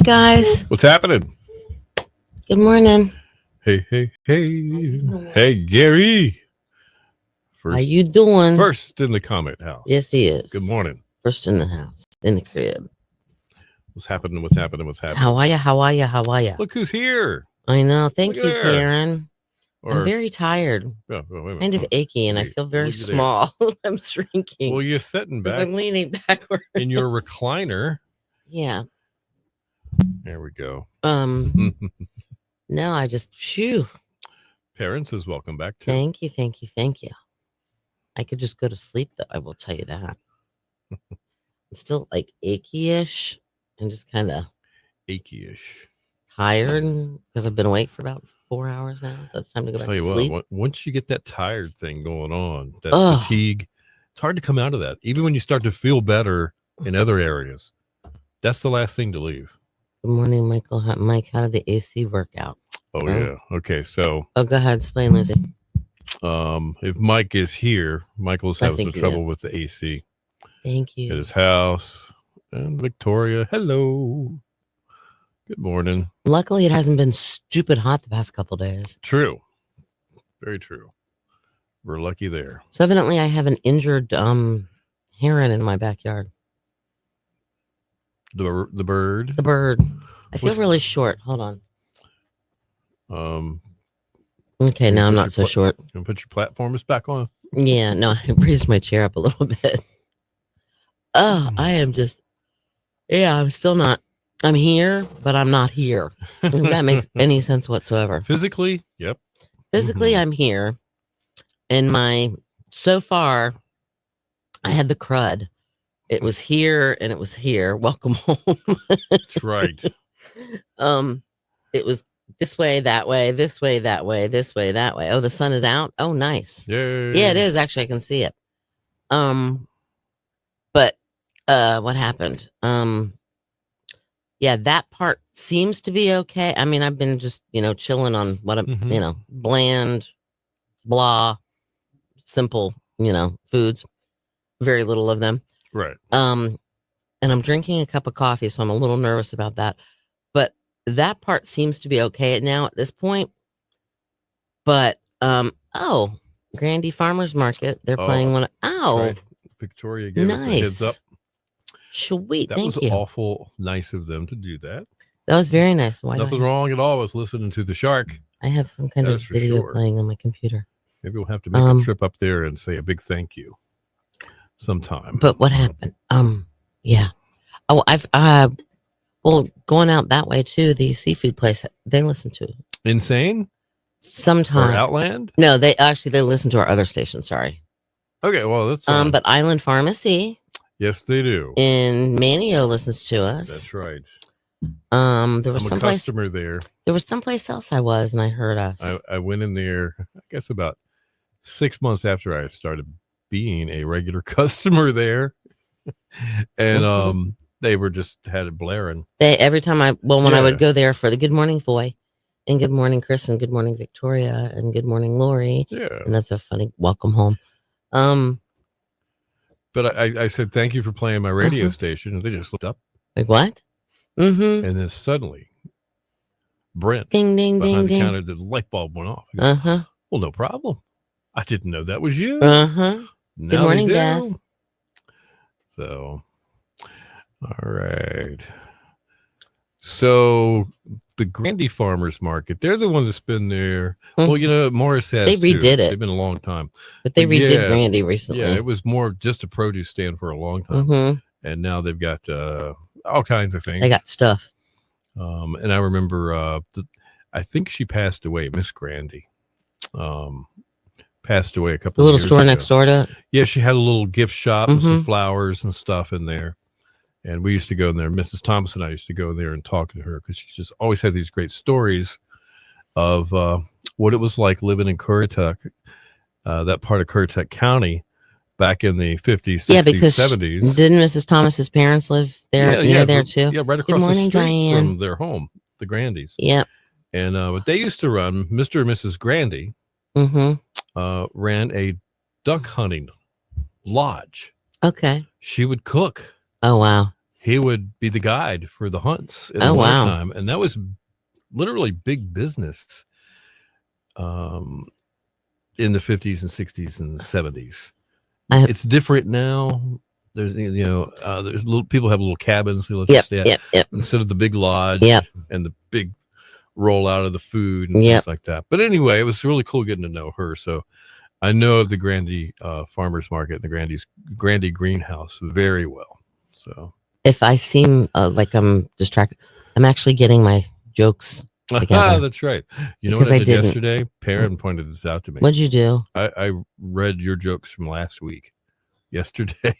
guys. What's happening? Good morning. Hey, hey, Gary. How you doing? First in the comment house. Yes, he is. Good morning. First in the house, in the crib. What's happening? How are you? Look who's here. I know. Thank Look you, there. Karen. Or, I'm very tired. wait a minute. Kind of achy, and I feel very look at there. small. I'm shrinking. Well, you're sitting because back I'm leaning backward. in your recliner. Yeah. There we go. No, I just, phew. Parents is welcome back too. Thank you. I could just go to sleep, though. I will tell you that. I'm still like achy-ish and just kind of Achy-ish. tired because I've been awake for about 4 hours now. So it's time to go back to sleep. Once you get that tired thing going on, that fatigue, it's hard to come out of that. Even when you start to feel better in other areas, that's the last thing to leave. Good morning, Michael. Mike, how did the AC work out? Oh, yeah. Okay, so. Oh, go ahead. Explain, Lucy. If Mike is here, Michael's having some trouble with the AC. Thank you. At his house. And Victoria, hello. Good morning. Luckily, it hasn't been stupid hot the past couple days. True. Very true. We're lucky there. So evidently, I have an injured heron in my backyard. The bird? The bird. I feel really short. Hold on. Okay, now I'm not so short. You want to put your platforms back on? Yeah, no, I raised my chair up a little bit. Oh, I am just, I'm still not, I'm here, but I'm not here. If that makes any sense whatsoever. Physically, yep. Physically, I'm here. And so far, I had the crud. It was here and it was here. Welcome home. That's right. It was this way, that way, this way, that way, this way, that way. Oh, the sun is out. Oh, nice. Yay. Yeah, it is. Actually, I can see it. But what happened? Yeah, that part seems to be okay. I mean, I've been just, chilling on what I'm, bland, blah, simple, foods. Very little of them. Right. And I'm drinking a cup of coffee, so I'm a little nervous about that. But that part seems to be okay now at this point. But Grandy Farmers Market, they're playing one. Right. Victoria gave us a heads up. Sweet, thank you. That was awful nice of them to do that. That was very nice. Nothing wrong at all with listening to the shark. I have some kind of video playing on my compuper. Maybe we'll have to make a trip up there and say a big thank you sometime. But what happened? Yeah. Oh, going out that way too, the seafood place they listen to. Insane? Sometime. Or Outland? No, they listen to our other station, sorry. Okay, well, that's but Island Pharmacy. Yes, they do. And Manio listens to us. That's right. There was I'm a customer there. There was someplace else I was, and I heard us. I went in there, I guess about 6 months after I started being a regular customer there, and they were just had it blaring. Every time I would go there for the Good Morning Foy, and Good Morning Chris, and Good Morning Victoria, and Good Morning Lori. Yeah, and that's a funny welcome home. But I said thank you for playing my radio station, and they just looked up. Like what? And then suddenly, Brent, ding ding behind ding the counter, the light bulb went off. Goes, well, no problem. I didn't know that was you. Good morning, Beth. So, all right. So the Grandy Farmers Market, they're the ones that's been there. Well, Morris has. They redid it. They've been a long time. But they redid Grandy recently. Yeah, it was more just a produce stand for a long time. And now they've got all kinds of things. They got stuff. And I remember, I think she passed away, Miss Grandy. Passed away a couple of years ago. The little store next door to it? Yeah, she had a little gift shop with some flowers and stuff in there. And we used to go in there. Mrs. Thomas and I used to go there and talk to her because she just always had these great stories of what it was like living in Currituck, that part of Currituck County back in the 50s, 60s, 70s. Didn't Mrs. Thomas's parents live there near there too? Yeah, right across the street from their home, the Grandys. Yep. And what they used to run, Mr. and Mrs. Grandy, ran a duck hunting lodge. Okay. She would cook. Oh, wow. he would be the guide for the hunts in Oh, the wow. wintertime, and that was literally big business in the 50s and 60s and 70s. It's different now. There's there's people have little cabins they let you stay at instead of the big lodge and the big roll out of the food and things like that. But anyway, it was really cool getting to know her. So I know of the Grandy Farmers Market and the Grandy Greenhouse very well. So if I seem like I'm distracted, I'm actually getting my jokes together. That's right. You know what I did yesterday? Perrin pointed this out to me. What'd you do? I read your jokes from last week. Yesterday.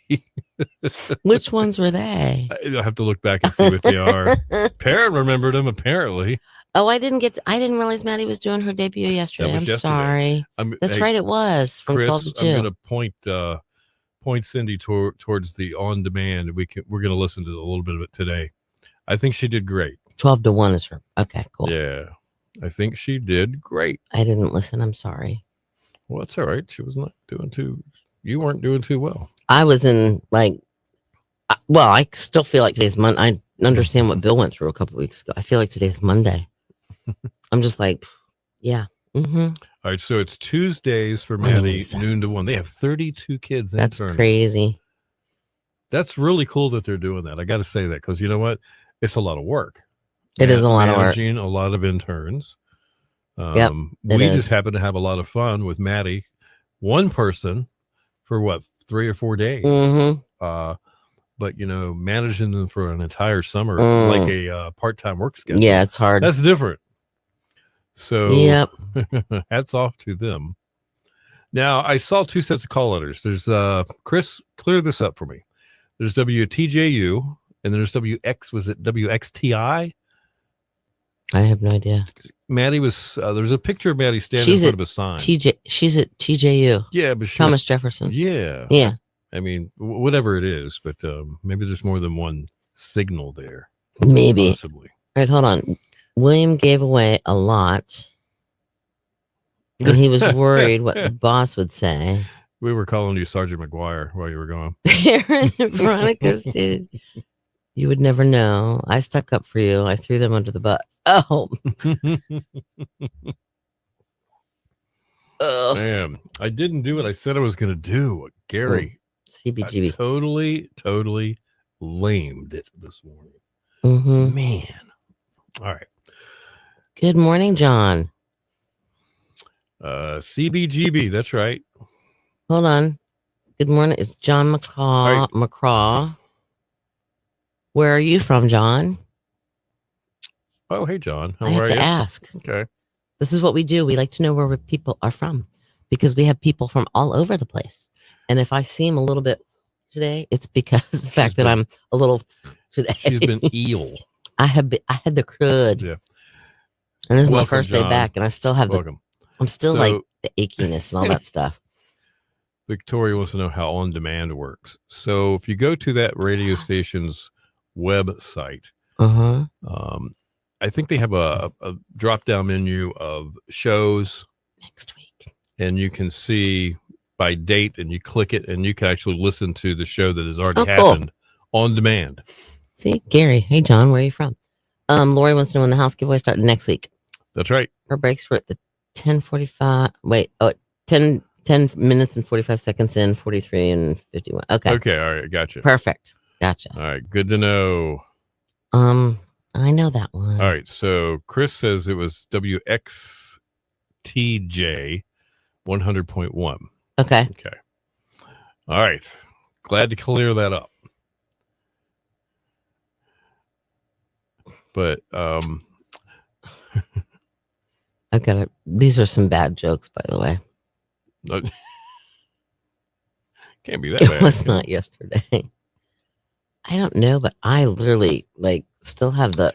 Which ones were they? I have to look back and see what they are. Perrin remembered them apparently. Oh, I didn't realize Maddie was doing her debut yesterday. I'm sorry. That's right. It was from Chris, 12 to 2. I'm going to point Cindy towards the on demand. We're going to listen to a little bit of it today. I think she did great. 12 to 1 is her. Okay, cool. Yeah. I think she did great. I didn't listen. I'm sorry. Well, that's all right. She was not you weren't doing too well. I was in I still feel like today's Monday. I understand what Bill went through a couple weeks ago. I feel like today's Monday. I'm just like, yeah. Mm-hmm. All right. So it's Tuesdays for Maddie, noon to 1. They have 32 kids. That's crazy. That's really cool that they're doing that. I got to say that because you know what? It's a lot of work. It is a lot of work. Managing a lot of interns. We just happen to have a lot of fun with Maddie. One person for 3 or 4 days. Mm-hmm. But managing them for an entire summer like a part-time work schedule. Yeah, it's hard. That's different. So hats off to them. Now I saw 2 sets of call letters. There's Chris, clear this up for me. There's WTJU and there's WX. Was it WXTI? I have no idea. Maddie was there's a picture of Maddie standing in front of a sign. She's at TJU. Yeah, but Thomas Jefferson. Yeah. Yeah. I mean, whatever it is, but maybe there's more than one signal there. Maybe. Possibly. All right, hold on. William gave away a lot, and he was worried what the boss would say. We were calling you Sergeant McGuire while you were gone. Perrin and Veronica's did. You would never know. I stuck up for you. I threw them under the bus. Oh. Man, I didn't do what I said I was going to do. Gary. CBGB. Totally lamed it this morning. Mm-hmm. Man. All right. Good morning, John. CBGB. That's right. Hold on. Good morning. It's John McCraw. Where are you from, John? Oh, hey, John. How are you? I have to ask. Okay. This is what we do. We like to know where people are from because we have people from all over the place. And if I seem a little bit today, it's because the fact that I'm a little today. She's been eel. I had the crud. Yeah. And this is my first day back, and I still have I'm still like the achiness and all that stuff. Victoria wants to know how on demand works. So if you go to that radio station's website, I think they have a drop down menu of shows next week, and you can see by date, and you click it, and you can actually listen to the show that has already happened on demand. See, Gary. Hey, John, where are you from? Lori wants to know when the house giveaway started next week. That's right. Her breaks were at the 10:45. Wait, 10 minutes and 45 seconds in, 43 and 51. Okay. Okay. All right. Gotcha. Perfect. Gotcha. All right. Good to know. I know that one. All right. So Chris says it was WXTJ 100.1. Okay. Okay. All right. Glad to clear that up. But I've got it. These are some bad jokes, by the way. Can't be that bad. It was not yesterday. I don't know, but I literally still have the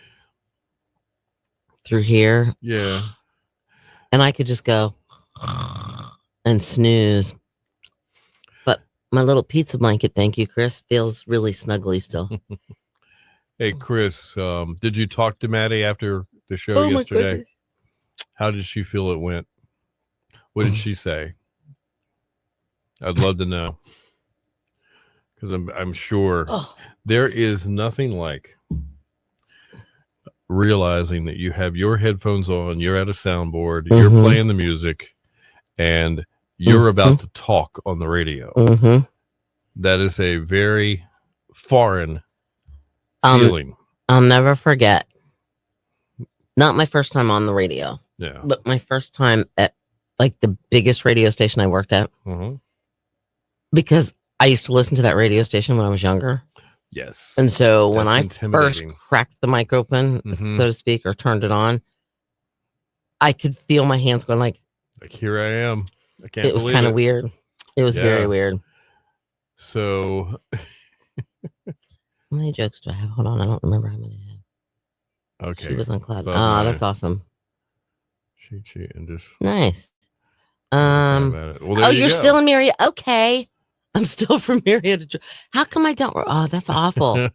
through here. Yeah. And I could just go and snooze. But my little pizza blanket, thank you, Chris, feels really snuggly still. Hey, Chris, did you talk to Maddie after the show yesterday? How did she feel it went? What did she say? I'd love to know. because I'm sure Oh. there is nothing like realizing that you have your headphones on, you're at a soundboard, you're playing the music, and you're about to talk on the radio. That is a very foreign feeling. I'll never forget. Not my first time on the radio, Yeah. but my first time at like the biggest radio station I worked at, because I used to listen to that radio station when I was younger. Yes. And so when I That's first intimidating. cracked the mic open, so to speak, or turned it on, I could feel my hands going like here I am. I can't it was believe kind of weird. It was very weird. So how many jokes do I have? Hold on, I don't remember how many I have. okay. She was on cloud. Thought Oh, my- that's awesome. She and just Nice. well, there Oh, you you're go. still in Marietta? Okay. I'm still from Marietta. How come I don't? Oh, that's awful.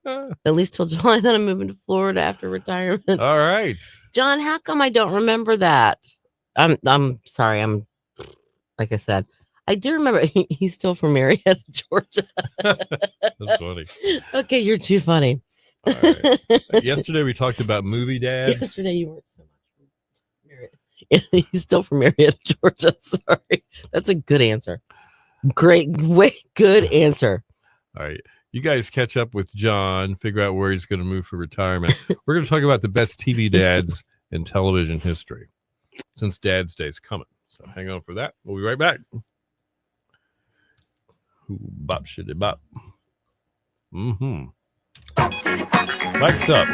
At least till July, then I'm moving to Florida after retirement. All right. John, how come I don't remember that? I'm sorry. I'm like I said, I do remember he's still from Marietta, Georgia. That's funny. Okay, you're too funny. All right. Yesterday we talked about movie dads. Yesterday you weren't so much from Marietta. He's still from Marietta, Georgia. Sorry. That's a good answer. Great, good answer. All right. You guys catch up with John, figure out where he's going to move for retirement. We're going to talk about the best TV dads in television history since Dad's Day is coming. So hang on for that. We'll be right back. Ooh, bop shitty bop. Mike's up.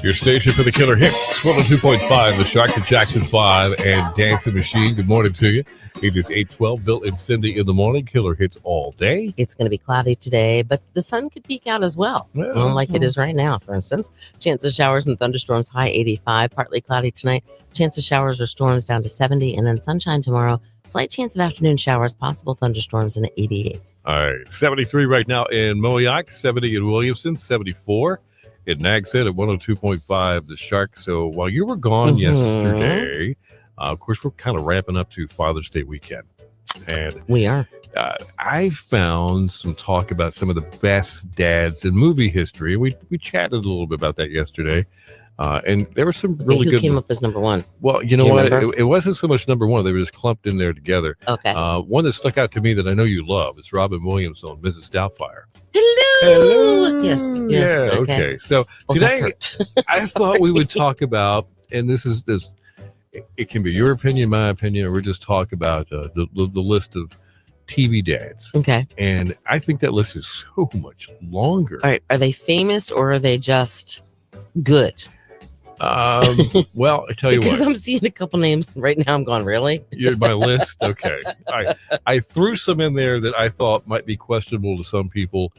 Your station for the killer hits, 102.5, The Shark, the Jackson 5, and Dancing Machine. Good morning to you. It is 8:12, Bill and Cindy in the morning. Killer hits all day. It's going to be cloudy today, but the sun could peek out as well. Yeah. Like it is right now, for instance. Chance of showers and thunderstorms, high 85. Partly cloudy tonight. Chance of showers or storms down to 70. And then sunshine tomorrow. Slight chance of afternoon showers, possible thunderstorms in 88. All right, 73 right now in Moayak, 70 in Williamson, 74 in Nags Head at 102.5, The Shark. So while you were gone yesterday, of course, we're kind of ramping up to Father's Day weekend. And we are. I found some talk about some of the best dads in movie history. We chatted a little bit about that yesterday. And there were some really Who good. came up as number one? Well, you know Do you what? remember? It wasn't so much number one. They were just clumped in there together. Okay. One that stuck out to me that I know you love is Robin Williams on Mrs. Doubtfire. Hello. Yes. Yeah. Okay. So Well, today I thought we would talk about, and this. It can be your opinion, my opinion, or we're just talk about the list of TV dads. Okay. And I think that list is so much longer. All right. Are they famous or are they just good? Well, I tell you Because what, I'm seeing a couple names right now. I'm going, really? you're my list. Okay. I threw some in there that I thought might be questionable to some people,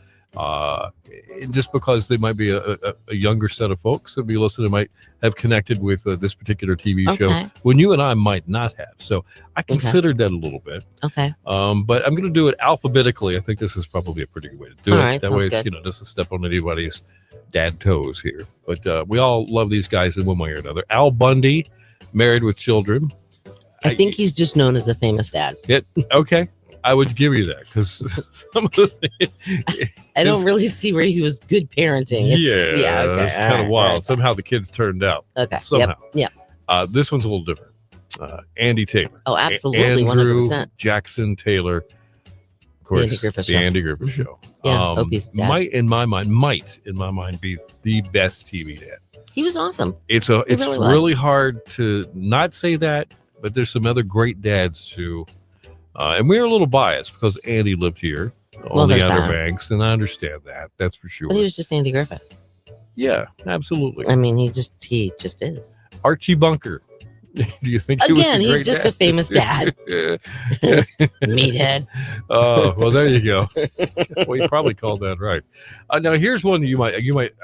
just because they might be a younger set of folks that be listening might have connected with this particular TV show Okay. when you and I might not have. So I considered that a little bit. Okay. But I'm going to do it alphabetically. I think this is probably a pretty good way to do All it. right, That way, sounds it's, good. doesn't step on anybody's dad toes here. But we all love these guys in one way or another. Al Bundy, Married with Children. I think he's just known as a famous dad. Okay, I would give you that because some of the I don't really see where he was good parenting. yeah, Okay. it's all kind of right, wild. all right. Somehow the kids turned out. Okay. Somehow. Yep. This one's a little different. Andy Taylor. Oh, absolutely. Andrew 100%. Jackson Taylor. Of course, Andy Griffith the Show. Andy Griffith Show. Yeah, Opie's dad. Might in my mind be the best TV dad. He was awesome. It's really was. really hard to not say that, but there's some other great dads too. And we're a little biased because Andy lived here on the there's Outer that. Banks, and I understand that. That's for sure. But he was just Andy Griffith. Yeah, absolutely. I mean, he just is. Archie Bunker. Do you think he was Again, a he's great just dad? a famous dad. Meathead. Oh, well, there you go. Well, you probably called that right. Now, here's one you might.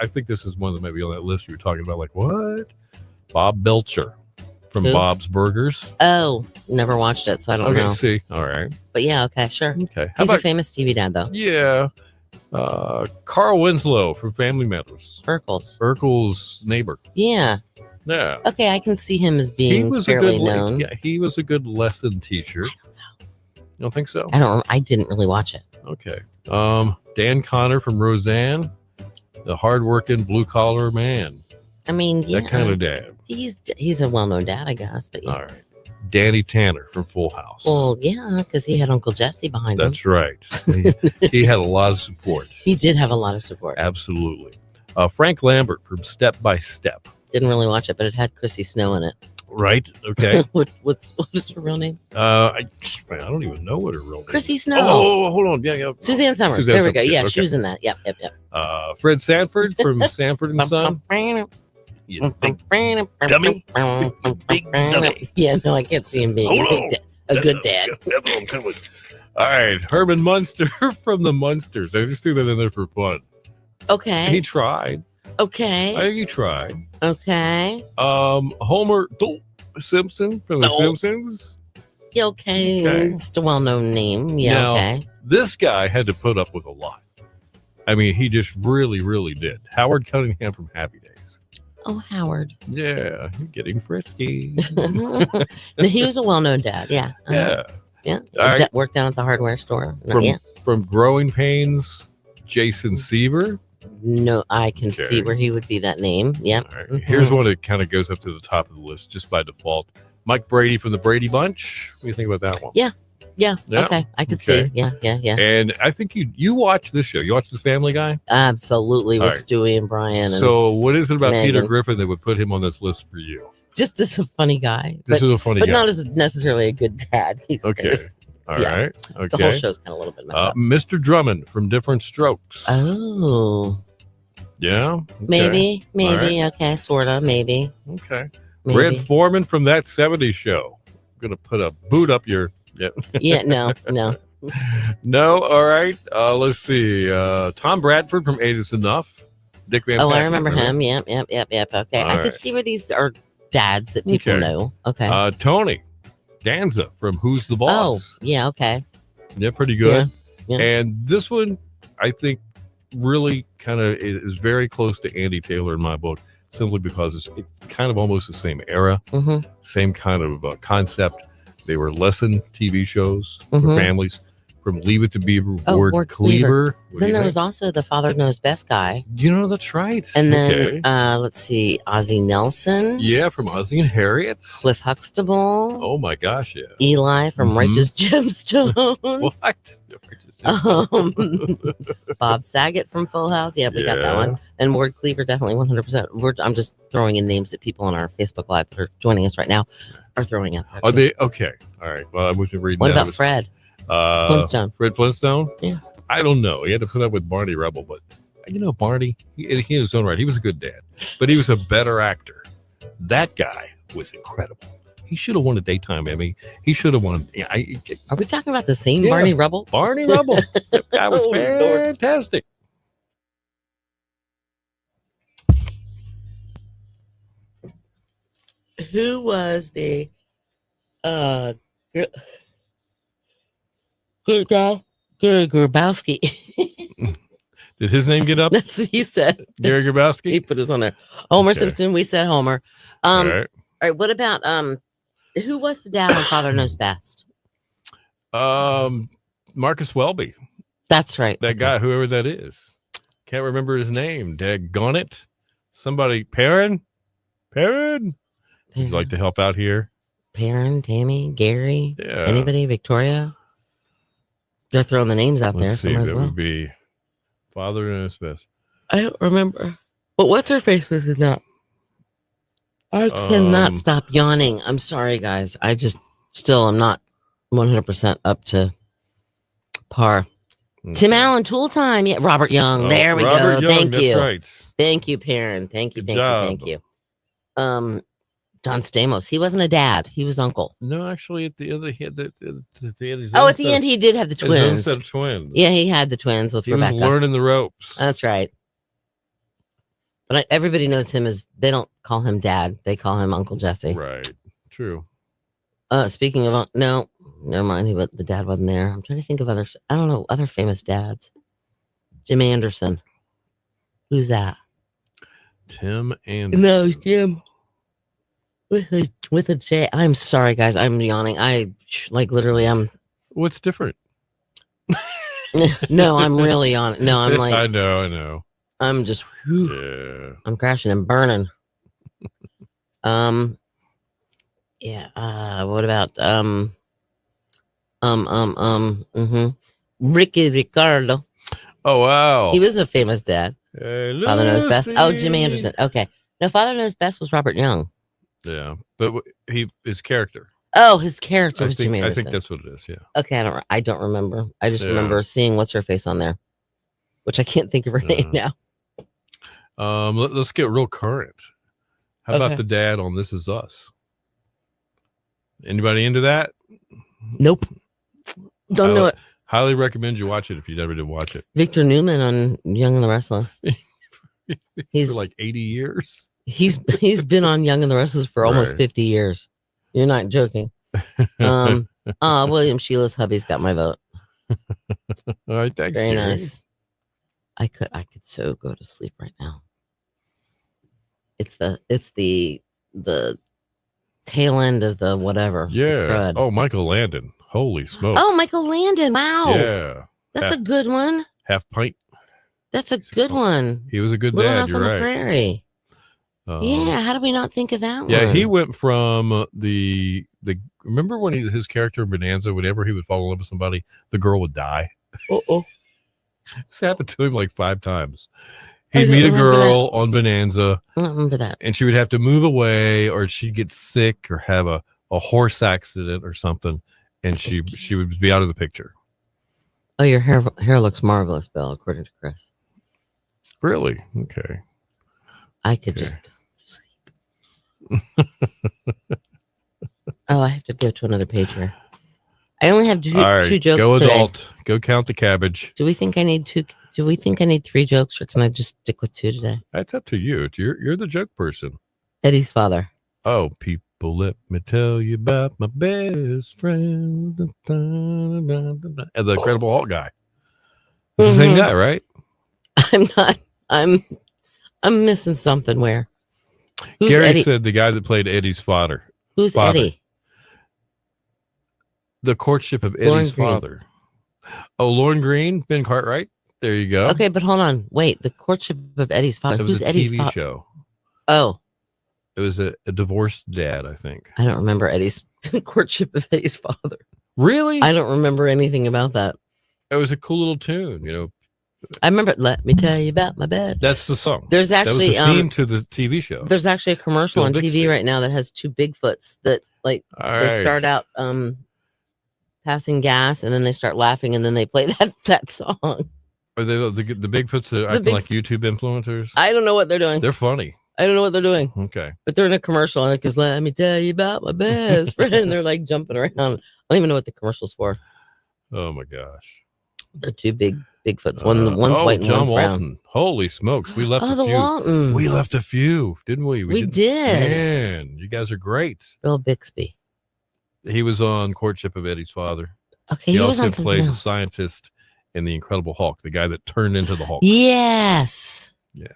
I think this is one that might be on that list you were talking about. Like what? Bob Belcher from Who? Bob's Burgers. Oh, never watched it, so I don't Okay, know. see, all right, But yeah, okay, sure. okay. How He's a about famous TV dad, though. yeah? Carl Winslow from Family Matters. Urkel's neighbor. Yeah. Yeah. Okay, I can see him as being He fairly known. Yeah, he was a good lesson teacher. You don't think so? I didn't really watch it. Okay. Dan Connor from Roseanne, the hardworking blue collar man. I mean, yeah, that kind of dad. He's a well known dad, I guess. But yeah. All right. Danny Tanner from Full House. Well, yeah, because he had Uncle Jesse behind him. That's right. He had a lot of support. He did have a lot of support. Absolutely. Frank Lambert from Step by Step. Didn't really watch it, but it had Chrissy Snow in it. Right. Okay. What is her real name? I don't even know what her real name. Chrissy Snow. Oh, hold on. Yeah. Suzanne Summers. There we go. Yeah, okay. She was in that. Yep. Fred Sanford from Sanford and Son. You big dummy. Big dummy. Yeah, no, I can't see him being a good dad. All right, Herman Munster from the Munsters. I just threw that in there for fun. Okay. He tried. Okay. I think he tried. Okay. Homer Simpson from The Simpsons. Yeah, okay. Just a well-known name. Yeah, now, okay. This guy had to put up with a lot. I mean, he just really, really did. Howard Cunningham from Happy Days. Oh, Howard. Yeah, getting frisky. He was a well-known dad. Yeah. Yeah. Right. Worked down at the hardware store. From Growing Pains, Jason Seaver. No, I can see where he would be that name. Yeah. Right. Mm-hmm. Here's one that kind of goes up to the top of the list just by default. Mike Brady from the Brady Bunch. What do you think about that one? Yeah. Okay. I could see. Yeah. And I think you watch this show. You watch The Family Guy? Absolutely. With Stewie and Brian. So what is it about Peter Griffin that would put him on this list for you? Just as a funny guy. But not as necessarily a good dad. Okay. All right. Okay. The whole show's kind of a little bit messed up. Mr. Drummond from Different Strokes. Oh. Yeah. Okay. Maybe. Right. Okay. Sort of. Maybe. Okay. Maybe. Red Foreman from That 70s Show. I'm going to put a boot up your... Yeah. No. No. All right. Let's see. Tom Bradford from 8 Is Enough. Dick Van Patten. I remember him. Yep. Okay. I could see where these are dads that people know. Okay. Tony Danza from Who's the Boss? Oh, yeah, okay. Yeah, pretty good. Yeah. And this one, I think, really kind of is very close to Andy Taylor in my book, simply because it's kind of almost the same era, same kind of concept. They were lesson TV shows for families. From Leave It to Beaver, Ward Cleaver. Then there was also the Father Knows Best guy. That's right. And then, let's see, Ozzie Nelson. Yeah, from Ozzie and Harriet. Cliff Huxtable. Oh, my gosh, yeah. Eli from Righteous Gemstones. What? Bob Saget from Full House. Yeah, we got that one. And Ward Cleaver, definitely 100%. I'm just throwing in names that people on our Facebook Live that are joining us right now are throwing out. Are they? Okay. All right. Well, I wasn't reading that. What about Fred? Flintstone. Fred Flintstone? Yeah. I don't know. He had to put up with Barney Rubble, but Barney, he in his own right, he was a good dad, but he was a better actor. That guy was incredible. He should have won a daytime Emmy. He should have won. Are we talking about the same Barney Rubble? Barney Rubble. That guy was fantastic. Who was the Gary Grabowski? Did his name get up? That's what he said. Gary Grabowski? He put us on there. Homer Simpson. We said Homer. All right. What about who was the dad on Father Knows Best? Marcus Welby. That's right. That guy, whoever that is. Can't remember his name. Daggone it. Somebody. Perrin? Would you like to help out here? Perrin, Tammy, Gary, yeah. Anybody, Victoria. They're throwing the names out there. See, that would be Father Knows Best. I don't remember. But what's her face was in that? I cannot stop yawning. I'm sorry, guys. I just still am not 100% up to par. Okay. Tim Allen, Tool Time. Yeah, Robert Young. There we go. Thank you. Right. Thank you, Perrin. Thank you. Thank you. John Stamos. He wasn't a dad. He was uncle. No, actually, at the end, he had at the end, he did have the twins. His own set of twins. Yeah, he had the twins with Rebecca. He was learning the ropes. That's right. But everybody knows him as, they don't call him dad. They call him Uncle Jesse. Right. True. Speaking of, no, never mind. The dad wasn't there. I'm trying to think of other famous dads. Jim Anderson. Who's that? Tim Anderson. No, Jim. With a J. I'm sorry, guys. I'm yawning. Literally, I'm. What's different? No, I'm really yawning. No, I'm like. I know. I'm just. Yeah. I'm crashing and burning. Yeah. What about Ricky Ricardo? Oh wow. He was a famous dad. Hey, Father Knows Best. Oh, Jim Lucy. Anderson. Okay. No, Father Knows Best was Robert Young. Yeah, but his character. Oh, his character was Jim I Anderson. think that's what it is. Yeah. Okay, I don't remember. I just remember seeing what's her face on there, which I can't think of her name now. Let's get real current. How about the dad on This Is Us? Anybody into that? Nope. Don't know it. Highly recommend you watch it if you never did watch it. Victor Newman on Young and the Restless. He's for like 80 years. He's been on Young and the Restless for almost 50 years. You're not joking. William Sheila's hubby's got my vote. All right, thanks. Very Gary. nice. I could so go to sleep right now. It's the tail end of the whatever. Yeah. Oh, Michael Landon. Holy smokes. Oh, Michael Landon. Wow. Yeah. That's a good one. Half Pint. That's a good one. He was a good Little dad. House You're on right. the Prairie. Yeah. How do we not think of that one? Yeah, he went from the remember when his character in Bonanza, whenever he would fall in love with somebody, the girl would die. This happened to him like 5 times. He'd meet a girl on Bonanza. I don't remember that. And she would have to move away, or she'd get sick or have a horse accident or something, and she would be out of the picture. Oh, your hair looks marvelous, Bill, according to Chris. Really? Okay. I could just sleep. Oh, I have to go to another page here. I only have two jokes go today. adult. Go count the cabbage. Do we think I need 2? Do we think I need 3 jokes, or can I just stick with 2 today? That's up to you. You're the joke person. Eddie's father. Oh, people, let me tell you about my best friend. And the Incredible Hulk guy. It's the same guy, right? I'm not. I'm missing something. Where? Who's Gary Eddie? said the guy that played Eddie's father. Who's Eddie? The Courtship of Lorne Eddie's Greene. father. Oh, Lorne Greene, Ben Cartwright. There you go. Okay, but hold on. Wait, The Courtship of Eddie's father. It was Who's a Eddie's TV father? show. Oh, It was a divorced dad, I think. I don't remember Eddie's Courtship of Eddie's father. Really? I don't remember anything about that. It was a cool little tune, you know. I remember. Let me tell you about my bed. That's the song. There's actually that was the theme to the TV show. There's actually a commercial Bill on Bixby. TV right now that has 2 Bigfoots that All they start out passing gas, and then they start laughing, and then they play that song. Are they the Bigfoots that are acting like YouTube influencers? I don't know what they're doing. They're funny. I don't know what they're doing. Okay. But they're in a commercial, and it goes, "Let me tell you about my best friend." They're like jumping around. I don't even know what the commercial's for. Oh my gosh. They're 2 Bigfoots. One's white and John one's brown. Walton. Holy smokes. We left a the few. Waltons. We left a few, didn't we? We did. Man, you guys are great. Bill Bixby. He was on Courtship of Eddie's father. Okay, he was also on something played the else. scientist in The Incredible Hulk, the guy that turned into the Hulk. Yes. Yeah.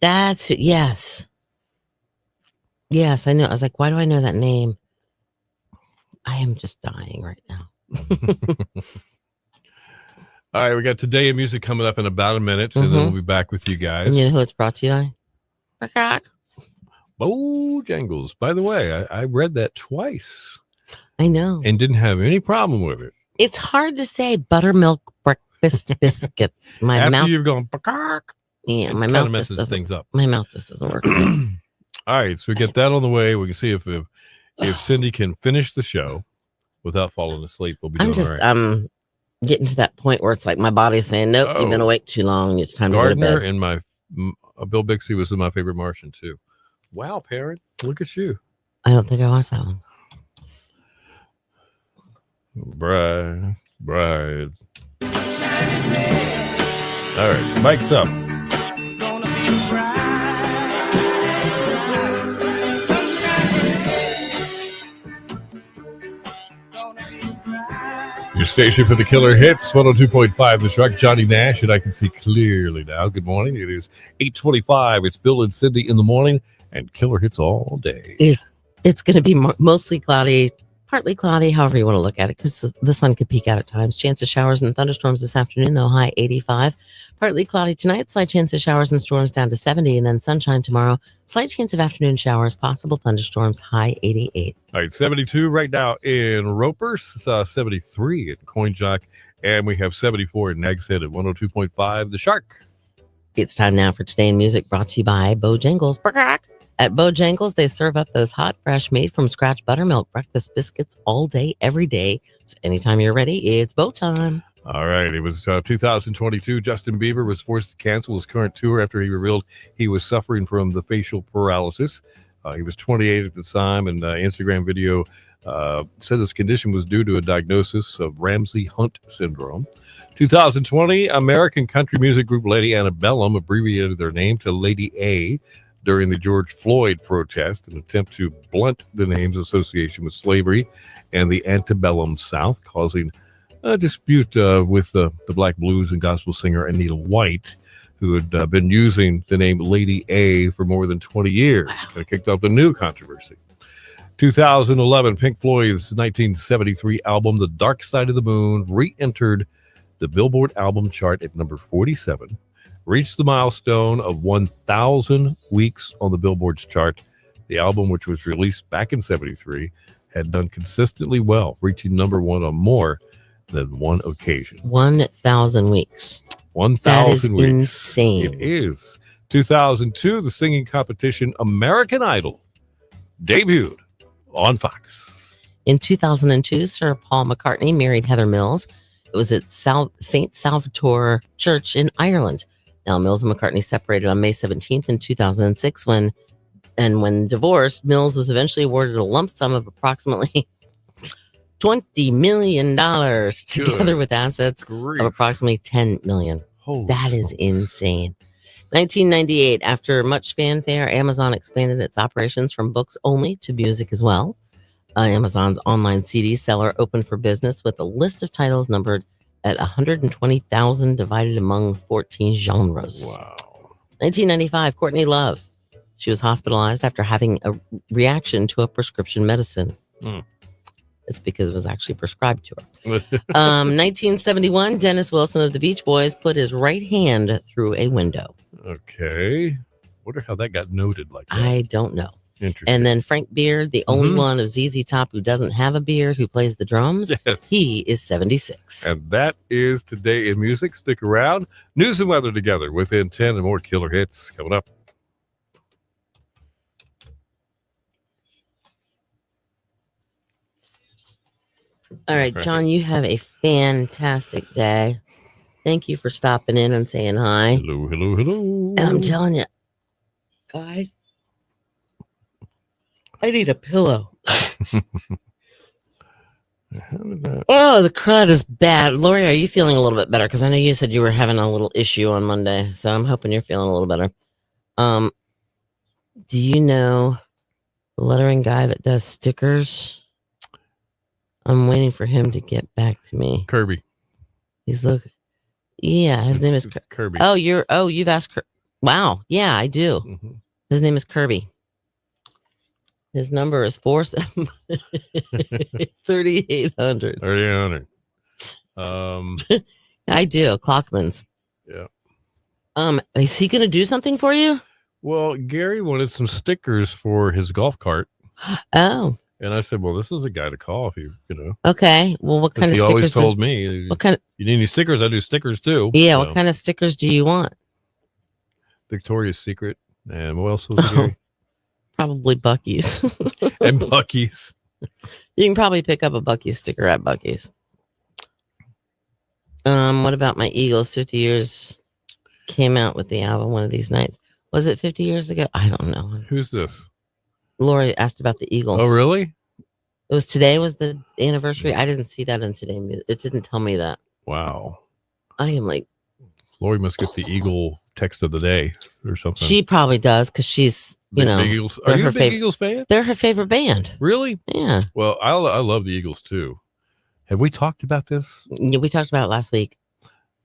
That's who. Yes. Yes, I know. I was like, why do I know that name? I am just dying right now. All right, we got Today in Music coming up in about a minute, and then we'll be back with you guys. And you know who it's brought to you by? Bojangles. By the way, I read that twice I know. and didn't have any problem with it. It's hard to say buttermilk breakfast biscuits. My After mouth. you've gone, "Bakak," Yeah, it my kinda mouth just messes doesn't. things up. My mouth just doesn't work. All right, so we get that on the way. We can see if Cindy can finish the show without falling asleep. We'll be doing I'm just all right. getting to that point where it's like my body's saying, "Nope, you've been awake too long. It's time to go to Gardner bed." and Bill Bixby was my favorite Martian too. Wow, parent, look at you, I don't think I watched that one. bride. All right, mic's up. Your station for the killer hits, 102.5 The Shark, Johnny Nash, and I can see clearly now. Good morning. It is 8:25. It's Bill and Cindy in the morning, and killer hits all day. It's going to be mostly cloudy, partly cloudy, however you want to look at it, because the sun could peek out at times. Chance of showers and thunderstorms this afternoon, though, high 85. Partly cloudy tonight, slight chance of showers and storms down to 70, and then sunshine tomorrow. Slight chance of afternoon showers, possible thunderstorms, high 88. All right, 72 right now in Roper, 73 at Coin Jock, and we have 74 in Nags Head at 102.5 The Shark. It's time now for Today in Music, brought to you by Bojangles. At Bojangles, they serve up those hot, fresh, made-from-scratch buttermilk breakfast biscuits all day, every day. So anytime you're ready, it's Bo time. All right, it was 2022. Justin Bieber was forced to cancel his current tour after he revealed he was suffering from the facial paralysis. He was 28 at the time, and Instagram video says his condition was due to a diagnosis of Ramsay-Hunt syndrome. 2020, American country music group Lady Antebellum abbreviated their name to Lady A during the George Floyd protest, an attempt to blunt the name's association with slavery and the antebellum South, causing a dispute with the black blues and gospel singer Anita White, who had been using the name Lady A for more than 20 years. Kind of kicked off the new controversy. 2011, Pink Floyd's 1973 album, The Dark Side of the Moon, re-entered the Billboard album chart at number 47, reached the milestone of 1,000 weeks on the Billboard's chart. The album, which was released back in 73, had done consistently well, reaching number one on more than one occasion. 1,000 weeks. 1,000 weeks. Insane. It is. 2002, the singing competition American Idol debuted on Fox. In 2002, Sir Paul McCartney married Heather Mills. It was at St. Salvatore Church in Ireland. Now, Mills and McCartney separated on May 17th in 2006 when divorced, Mills was eventually awarded a lump sum of approximately $20 million together with assets of approximately $10 million. That is insane. 1998, after much fanfare, Amazon expanded its operations from books only to music as well. Amazon's online CD seller opened for business with a list of titles numbered at 120,000 divided among 14 genres. Wow. 1995, Courtney Love. She was hospitalized after having a reaction to a prescription medicine. It's because it was actually prescribed to her. 1971, Dennis Wilson of the Beach Boys put his right hand through a window. Okay. Wonder how that got noted like that. I don't know. Interesting. And then Frank Beard, the only one of ZZ Top who doesn't have a beard, who plays the drums, yes. He is 76. And that is Today in Music. Stick around. News and weather together within 10 and more killer hits coming up. All right, John, you have a fantastic day. Thank you for stopping in and saying hi. Hello, hello, hello. And I'm telling you, guys, I need a pillow. Oh, the crud is bad. Lori, are you feeling a little bit better? Because I know you said you were having a little issue on Monday, so I'm hoping you're feeling a little better. Do you know the lettering guy that does stickers? I'm waiting for him to get back to me. Kirby. He's yeah, his name is Kirby. You've asked. Wow. Yeah, I do. Mm-hmm. His name is Kirby. His number is 3800. 3800. I do. Clockman's. Yeah. Is he going to do something for you? Well, Gary wanted some stickers for his golf cart. Oh. And I said, well, this is a guy to call if you know. Okay. Well, what kind of stickers? He always told me. What kind of? You need any stickers? I do stickers too. Yeah. So. What kind of stickers do you want? Victoria's Secret. And what else was it, Gary? Probably Buc-ee's. And Buc-ee's. You can probably pick up a Buc-ee's sticker at Buc-ee's. What about my Eagles? 50 Years came out with the album one of these nights. Was it 50 years ago? I don't know. Who's this? Lori asked about the Eagles. Oh, really? It was today was the anniversary. I didn't see that in today. It didn't tell me that. Wow. I am like, Lori must get the Eagle text of the day or something. She probably does because she's, Big Eagles. Are you a big Eagles fan? They're her favorite band. Really? Yeah. Well, I love the Eagles too. Have we talked about this? Yeah, we talked about it last week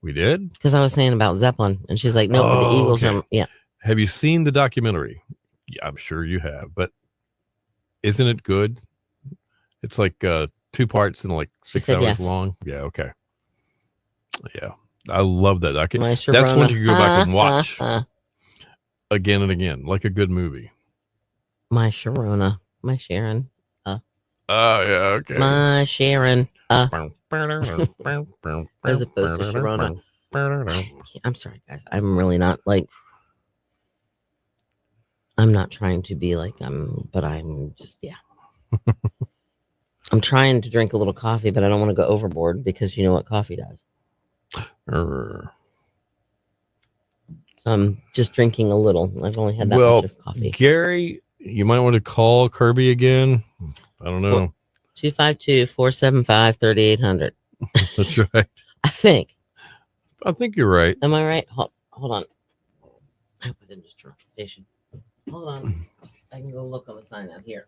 We did? because I was saying about Zeppelin, and she's like, "No, but the Oh, Eagles okay. are." Yeah, Have you seen the documentary? Yeah, I'm sure you have, but isn't it good? It's like 2 parts and like 6 hours yes. long. Yeah, okay. Yeah. I love that. My That's Sharona. one you go back and watch again and again, like a good movie. My Sharona, my Sharon. Oh, yeah, okay. My Sharon. As opposed to Sharona. I'm sorry, guys. I'm really not like. I'm not trying to be like but I'm just I'm trying to drink a little coffee, but I don't want to go overboard because you know what coffee does. So I'm just drinking a little. I've only had that much of coffee. Gary, you might want to call Kirby again. I don't know. 252-475-3800. That's right. I think you're right. Am I right? Hold on. I hope I didn't just turn off the station. Hold on. I can go look on the sign out here.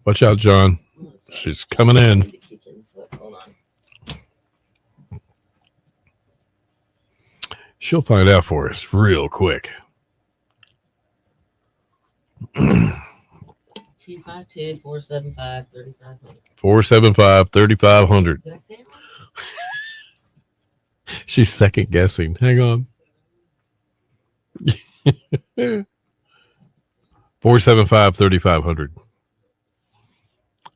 Watch out, John. She's coming in. Hold on. She'll find out for us real quick. 252-475-3500. 475-3500. Did I say it wrong? She's second guessing. Hang on. 475-3500.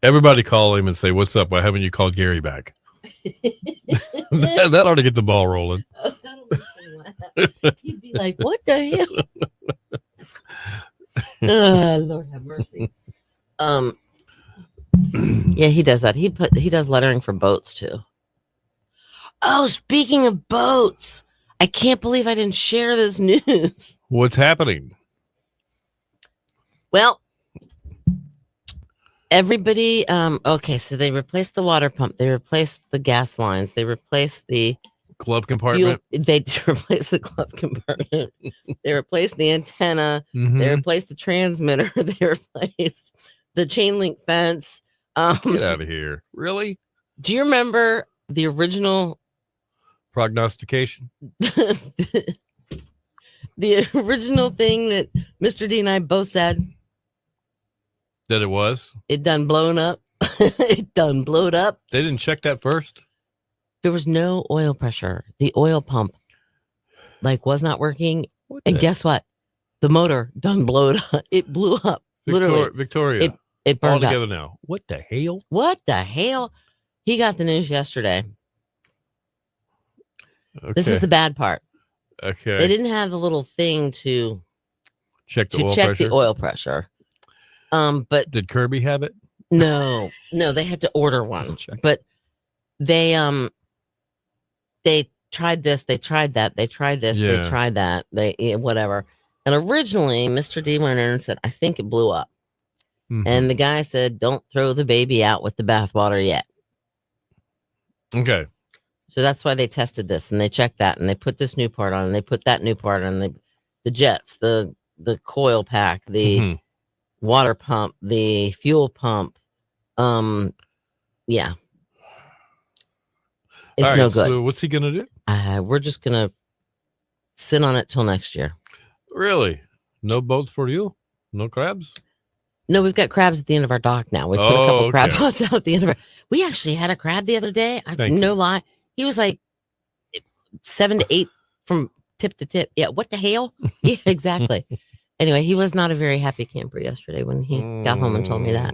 Everybody call him and say, "What's up? Why haven't you called Gary back?" that ought to get the ball rolling. He'd be like, "What the hell?" Lord have mercy. Yeah, he does that. He does lettering for boats too. Oh, speaking of boats, I can't believe I didn't share this news. What's happening? Well, everybody, okay, so they replaced the water pump, they replaced the gas lines, they replaced the glove compartment. They replaced the glove compartment. They replaced the antenna. Mm-hmm. They replaced the transmitter. They replaced the chain link fence. Get out of here! Really? Do you remember the original prognostication? The original thing that Mr. D and I both said. That it was? It done blown up. It done blowed up. They didn't check that first? There was no oil pressure. The oil pump was not working. And guess what? The motor done blowed up. It blew up. Literally. Victoria. It burned all together now. What the hell? What the hell? He got the news yesterday. Okay. This is the bad part. Okay. They didn't have the little thing to check the oil pressure. But did Kirby have it? No, they had to order one. But they tried this, they tried that, they tried this, they tried that, whatever. And originally, Mr. D went in and said, "I think it blew up." Mm-hmm. And the guy said, "Don't throw the baby out with the bathwater yet." Okay. So that's why they tested this and they checked that and they put this new part on and they put that new part on, the jets, the coil pack, the water pump, the fuel pump. Yeah. It's no good. So what's he gonna do? We're just gonna sit on it till next year. Really? No boats for you? No crabs? No, we've got crabs at the end of our dock now. We put a couple crab pots out at the end of our. We actually had a crab the other day. No lie. He was like 7 to 8 from tip to tip. Yeah, what the hell? Yeah, exactly. Anyway, he was not a very happy camper yesterday when he got home and told me that.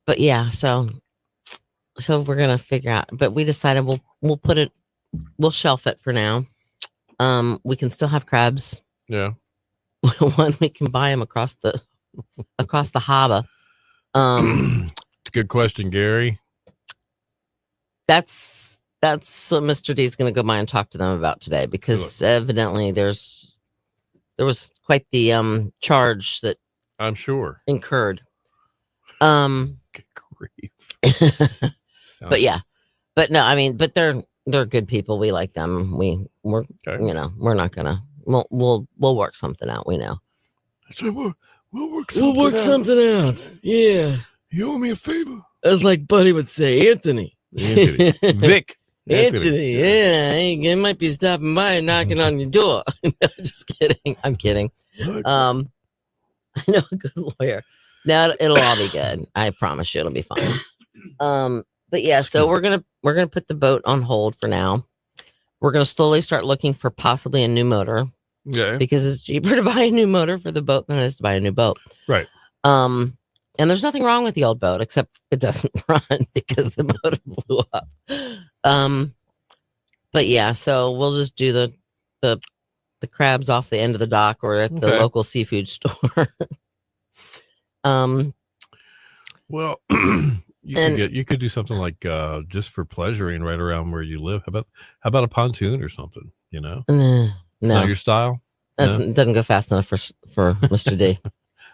But yeah, so we're gonna figure out. But we decided we'll shelf it for now. We can still have crabs. Yeah. One, we can buy them across the harbor. Good question, Gary. That's what Mr. D is going to go by and talk to them about today, because evidently there was quite the charge that I'm sure incurred. Good grief. But yeah, but no, I mean, but they're good people. We like them. We're we're not gonna. We'll work something out. We know. That's right. We'll work something out. Yeah. You owe me a favor. It's like Buddy would say, Anthony. Anthony. Vic. Anthony. Yeah, he might be stopping by and knocking on your door. No, just kidding. I'm kidding. I know a good lawyer. Now it'll all be good. I promise you it'll be fine. But yeah, so we're gonna put the boat on hold for now. We're gonna slowly start looking for possibly a new motor. Okay. Because it's cheaper to buy a new motor for the boat than it is to buy a new boat. Right. And there's nothing wrong with the old boat except it doesn't run because the motor blew up. But yeah, so we'll just do the crabs off the end of the dock or at the local seafood store. Well, you could do something like just for pleasuring right around where you live. How about a pontoon or something? You know, no, not your style. It doesn't go fast enough for Mr. D.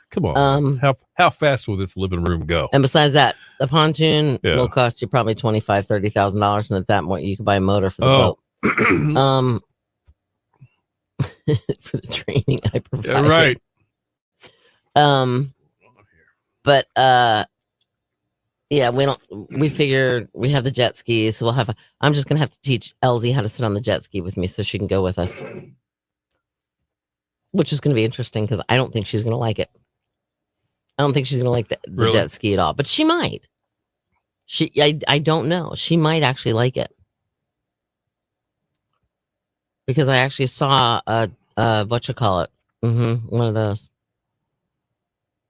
Come on, how fast will this living room go? And besides that, the pontoon will cost you probably $25,000-$30,000, and at that point, you can buy a motor for the boat. For the training I provide. Yeah, right. But yeah, we figure we have the jet skis, so I'm just gonna have to teach Elsie how to sit on the jet ski with me so she can go with us, which is gonna be interesting because I don't think she's gonna like it. I don't think she's gonna like the jet ski at all, but she might. I don't know. She might actually like it because I actually saw what you call it, one of those.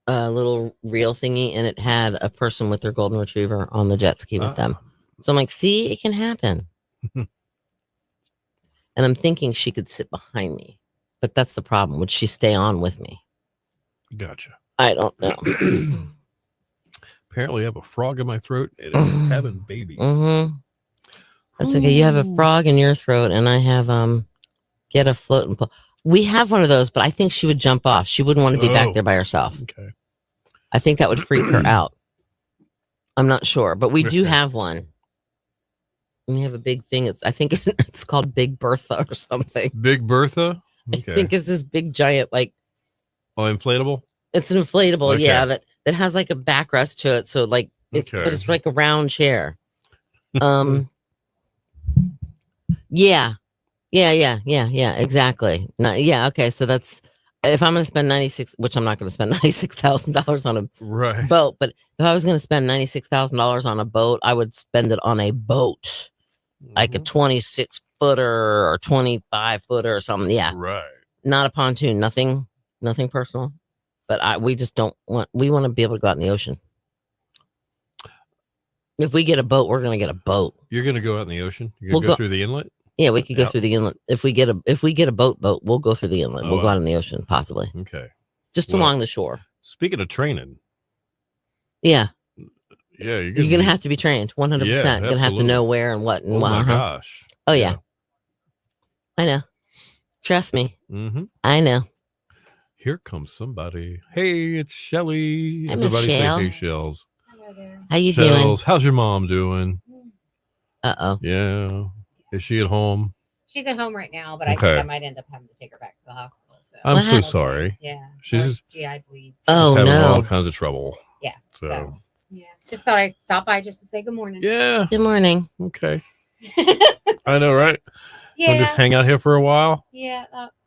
A little reel thingy, and it had a person with their golden retriever on the jet ski with them. So I'm like, see, it can happen. And I'm thinking she could sit behind me, but that's the problem. Would she stay on with me? Gotcha. I don't know. Apparently, I have a frog in my throat. It is having babies. That's okay. You have a frog in your throat, and I have get a float and pull. We have one of those, but I think she would jump off. She wouldn't want to be back there by herself. Okay. I think that would freak her out. I'm not sure, but we do have one. We have a big thing. I think it's called Big Bertha or something. Big Bertha? Okay. I think it's this big giant, like... Oh, inflatable? It's an inflatable, yeah, that has like a backrest to it. So like, but it's like a round chair. Yeah, exactly. Okay. So that's, if I'm going to spend which I'm not going to spend $96,000 on a boat, but if I was going to spend $96,000 on a boat, I would spend it on a boat, like a 26-footer or 25-footer or something. Yeah. Right. Not a pontoon, nothing personal, but we just don't want, we want to be able to go out in the ocean. If we get a boat, we're going to get a boat. You're going to go out in the ocean? You're going to go through the inlet? Yeah, we could go through the inlet. If we get a boat, we'll go through the inlet. We'll go out in the ocean, possibly. Okay. Just along the shore. Speaking of training. Yeah. Yeah, you're going to have to be trained 100%. You're going to have to know where and what and what. Oh my gosh. Oh yeah. I know. Trust me. I know. Here comes somebody. Hey, it's Shelly. Everybody say hey, Shells. Hello there. How you doing? How's your mom doing? Uh-oh. Yeah. Is she at home? She's at home right now, but I think I might end up having to take her back to the hospital. So I'm so sorry. Yeah. She's GI bleed. Oh, having no. all kinds of trouble. Yeah. So yeah. Just thought I'd stop by just to say good morning. Yeah. Good morning. Okay. I know, right? Yeah. We'll just hang out here for a while. Yeah.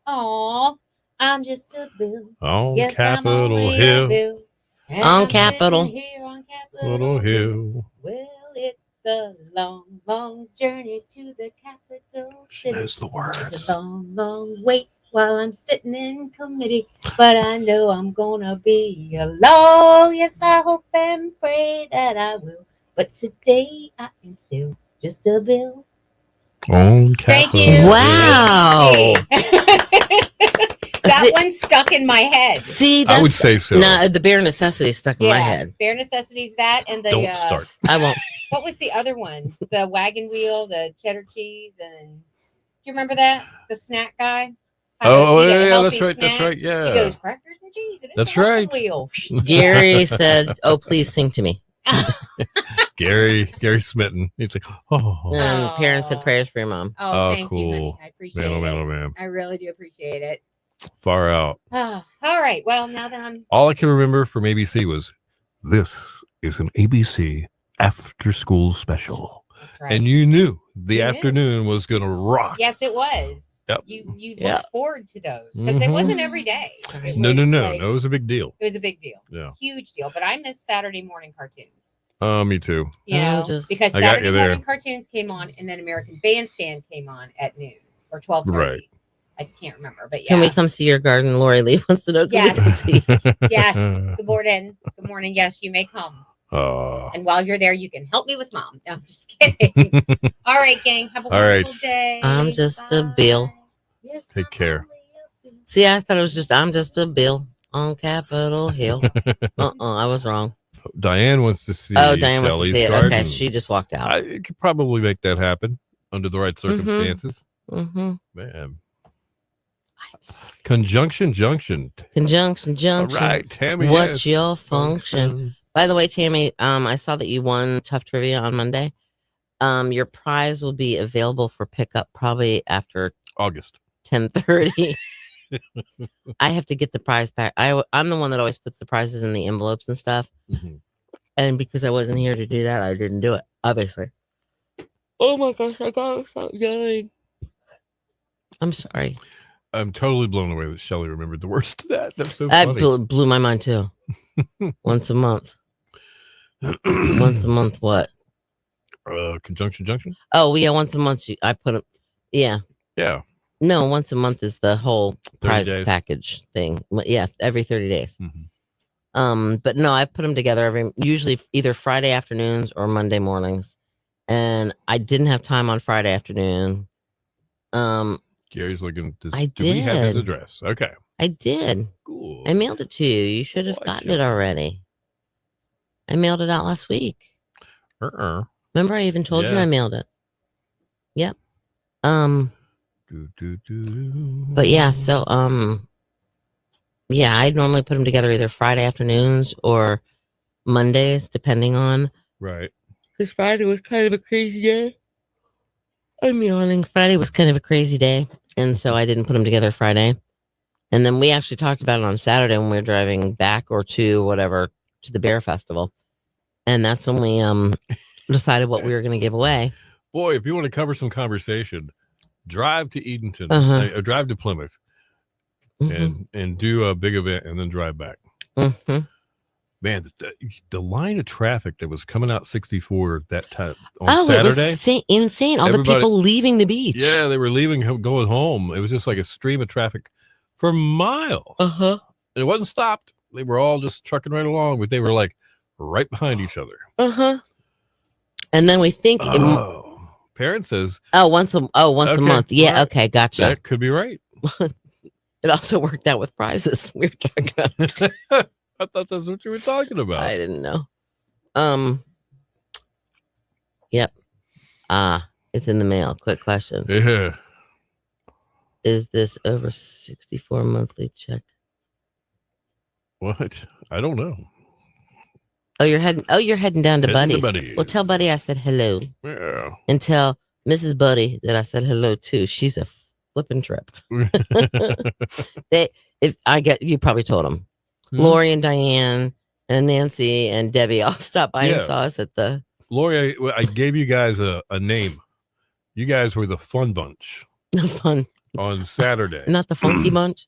I'm just a bill. On Capitol Hill. On Capitol. Here on Capitol Hill. Well, it's a long, long journey to the capital city. Knows the words. It's a long, long wait while I'm sitting in committee, but I know I'm gonna be alone. Yes, I hope and pray that I will. But today I am still just a bill. On Capitol. Thank you. Wow. That one stuck in my head. See, I would say so. No, the bare necessity stuck in my head. Bare necessities, that and the Don't start. I won't. What was the other one? The wagon wheel, the cheddar cheese, and do you remember that? The snack guy. Oh yeah, that's right. Snack. That's right. Yeah. He goes crackers and cheese. And that's right. Wheel. Gary said, "Oh, please sing to me." Gary Smitten. He's like, oh. And parents said prayers for your mom. Oh, thank cool. you, honey. I appreciate it. Man. I really do appreciate it. Far out. All right. Well, now that I'm all I can remember from ABC was this is an ABC after school special. That's right. And you knew the You knew. afternoon was going to rock. Yes, it was. Yep. You Yeah. look forward to those because it wasn't every day. It No, was no. like- It was a big deal. It was a big deal. Yeah. Huge deal. But I miss Saturday morning cartoons. Me too. You I'm know, just- because I got Saturday you there. morning cartoons came on, and then American Bandstand came on at noon or 12:30. Right. I can't remember, but yeah. Can we come see your garden? Lori Lee wants to know. Can we come see? Yes. Good morning. Good morning. Yes, you may come. And while you're there, you can help me with Mom. No, I'm just kidding. All right, gang. Have a All right. wonderful day. I'm just a bill. Yes, Take I'm care. only a bill. See, I thought it was just I'm just a bill on Capitol Hill. I was wrong. Diane wants to see. Oh, Diane wants to Shelley's see it. garden. Okay, she just walked out. I could probably make that happen under the right circumstances. Mm-hmm. Man. Conjunction junction. Conjunction, All junction. right, Tammy. What's yes. your function? By the way, Tammy, I saw that you won Tough Trivia on Monday. Your prize will be available for pickup probably after August. 10:30. I have to get the prize back. I'm the one that always puts the prizes in the envelopes and stuff. Mhm. And because I wasn't here to do that, I didn't do it, obviously. Oh my gosh, I got something going. I'm sorry. I'm totally blown away that Shelley remembered the words to that. That's so That funny. blew my mind too. Once a month. Once a month, what? Conjunction junction? Oh, yeah, once a month. I put them. Yeah. Yeah. No, once a month is the whole 30 prize days. package thing. Yeah, every 30 days. Mhm. But no, I put them together usually either Friday afternoons or Monday mornings. And I didn't have time on Friday afternoon. Gary's looking. Do I we have his did. address? Okay. I did. Cool. I mailed it to you. You should have Oh, I gotten should. it already. I mailed it out last week. Remember, I even told you Yeah. I mailed it. Yep. Do. But yeah, so yeah, I normally put them together either Friday afternoons or Mondays, depending on. Right. Because Friday was kind of a crazy day. I'm yawning. Friday was kind of a crazy day, and so I didn't put them together Friday. And then we actually talked about it on Saturday when we were driving back or to whatever to the Bear Festival, and that's when we decided what we were going to give away. Boy, if you want to cover some conversation, drive to Edenton, Uh-huh. drive to Plymouth, Mhm. and do a big event, and then drive back. Mhm. Man, the line of traffic that was coming out 64 that time on Oh, Saturday. it was insane! All the Everybody- people leaving the beach. Yeah, they were leaving, going home. It was just like a stream of traffic for miles. Uh-huh. And it wasn't stopped. They were all just trucking right along, but they were like right behind each other. Uh-huh. And then we think Parent says once a Okay, month. Yeah, alright. okay, gotcha. that could be right. It also worked out with prizes. We were talking about. I thought that's what you were talking about. I didn't know. Yep. It's in the mail. Quick question. Yeah. Is this over 64 monthly check? What? I don't know. Oh, you're heading down to Heading to Buddy's. Buddy's. Well, tell Buddy I said hello. Yeah. And tell Mrs. Buddy that I said hello too. She's a flipping trip. You probably told them. Hmm. Lori and Diane and Nancy and Debbie all stopped by Yeah. and saw us at the Lori, I gave you guys a name. You guys were the fun bunch fun, on Saturday. not the funky bunch,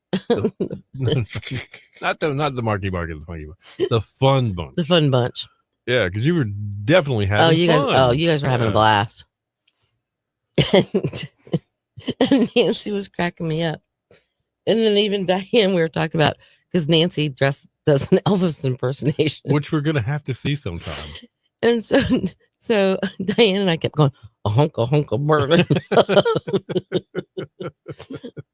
not the Marky Mark and the Funky Bunch. The fun bunch. the fun bunch. Yeah, because you were definitely having Oh, you fun. guys were having a Yeah. blast. And Nancy was cracking me up. And then even Diane, we were talking about because Nancy does an Elvis impersonation. Which we're gonna have to see sometime. And so Diane and I kept going, a hunk of murder.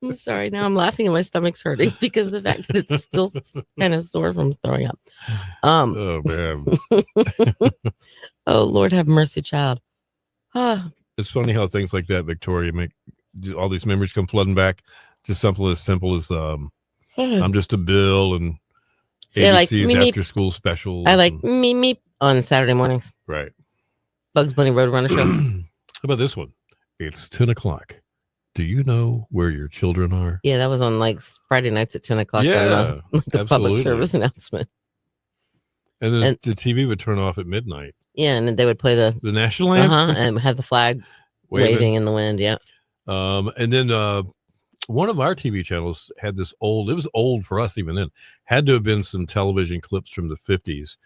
I'm sorry. Now I'm laughing and my stomach's hurting because of the fact that it's still kind of sore from throwing up. Oh man. Oh, Lord have mercy, child. Ah, It's funny how things like that, Victoria, make all these memories come flooding back. Just something as simple as I'm just a bill and See, I like ABC's me, after school special. I like me on Saturday mornings. Right. Bugs Bunny Roadrunner show. How about this one? It's 10 o'clock. Do you know where your children are? Yeah, that was on like Friday nights at 10 o'clock. Yeah, on the public absolutely. service announcement. And then And- the TV would turn off at midnight. Yeah, and then they would play the national anthem, and have the flag waving in the wind. Yeah. And then one of our TV channels had this old. It was old for us even then. Had to have been some television clips from the 50s.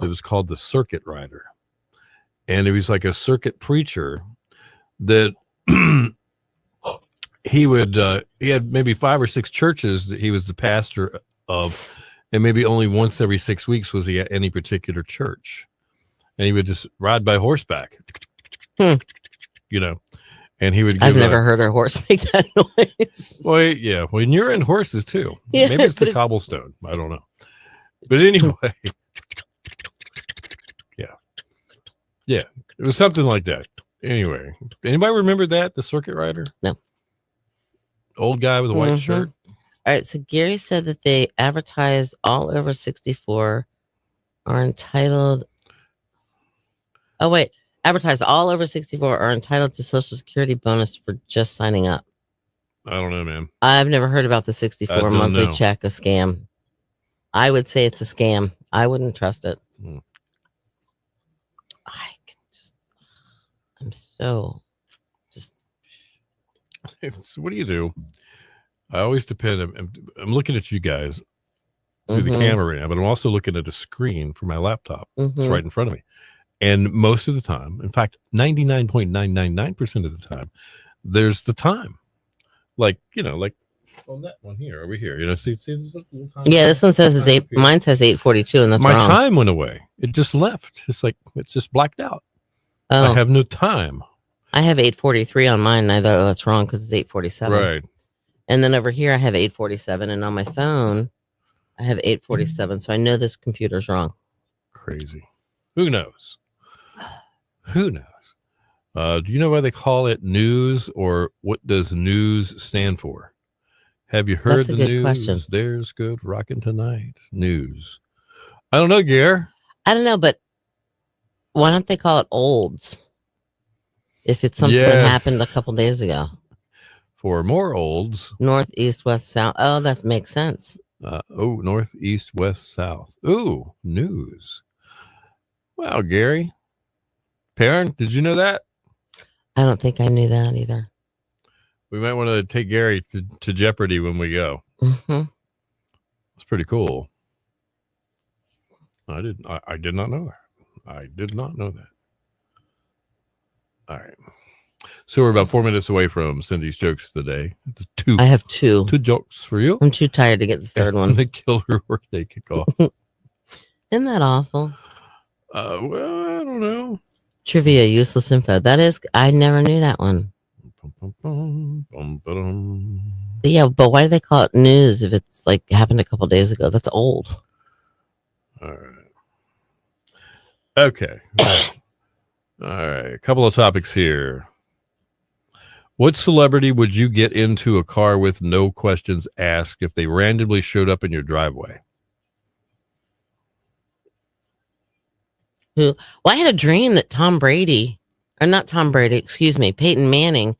It was called The Circuit Rider, and it was like a circuit preacher that he had maybe 5 or 6 churches that he was the pastor of, and maybe only once every 6 weeks was he at any particular church, and he would just ride by horseback, and he would give I've never heard a horse make that noise. well, yeah, when you're in horses too. Yeah, maybe it's the cobblestone, I don't know, but anyway, yeah, it was something like that. Anyway, anybody remember that, the Circuit Rider? No. Old guy with a white shirt. All right, so Gary said that they advertise all over 64 are entitled. Oh wait, advertised all over 64 are entitled to Social Security bonus for just signing up. I don't know, man. I've never heard about the 64 monthly check, a scam. I would say it's a scam. I wouldn't trust it. I'm so just. So what do you do? I always depend. I'm looking at you guys through the camera right now, but I'm also looking at a screen for my laptop. It's right in front of me. And most of the time, in fact, 99.999% of the time, there's the time. Like on that one here, over here. See this little time? Yeah, this one says it's 8. Mine says 8:42, and that's my wrong. time went away. It just left. It's just blacked out. Oh. I have no time. I have 8:43 on mine, and I thought that's wrong because it's 8:47. Right. And then over here, I have 8:47, and on my phone, I have 8:47. So I know this computer's wrong. Crazy. Who knows? Who knows? Do you know why they call it news, or what does news stand for? Have you heard the news? Question. There's good rockin' tonight. News. I don't know, Gare. I don't know, but why don't they call it olds? If it's something that happened a couple days ago. For more olds. North, east, west, south. Oh, that makes sense. North, east, west, south. Ooh, news. Wow, Gary. Perrin, did you know that? I don't think I knew that either. We might want to take Gary to Jeopardy when we go. It's pretty cool. I did not know that. I did not know that. All right. So we're about 4 minutes away from Cindy's jokes of the day. I have 2. 2 jokes for you. I'm too tired to get the third one. The killer workday kickoff. Isn't that awful? Well, I don't know. Trivia, useless info. That is, I never knew that one. But yeah, but why do they call it news if it's like happened a couple days ago? That's old. All right. Okay. All right. A couple of topics here. What celebrity would you get into a car with, no questions asked, if they randomly showed up in your driveway? Well, I had a dream that Peyton Manning.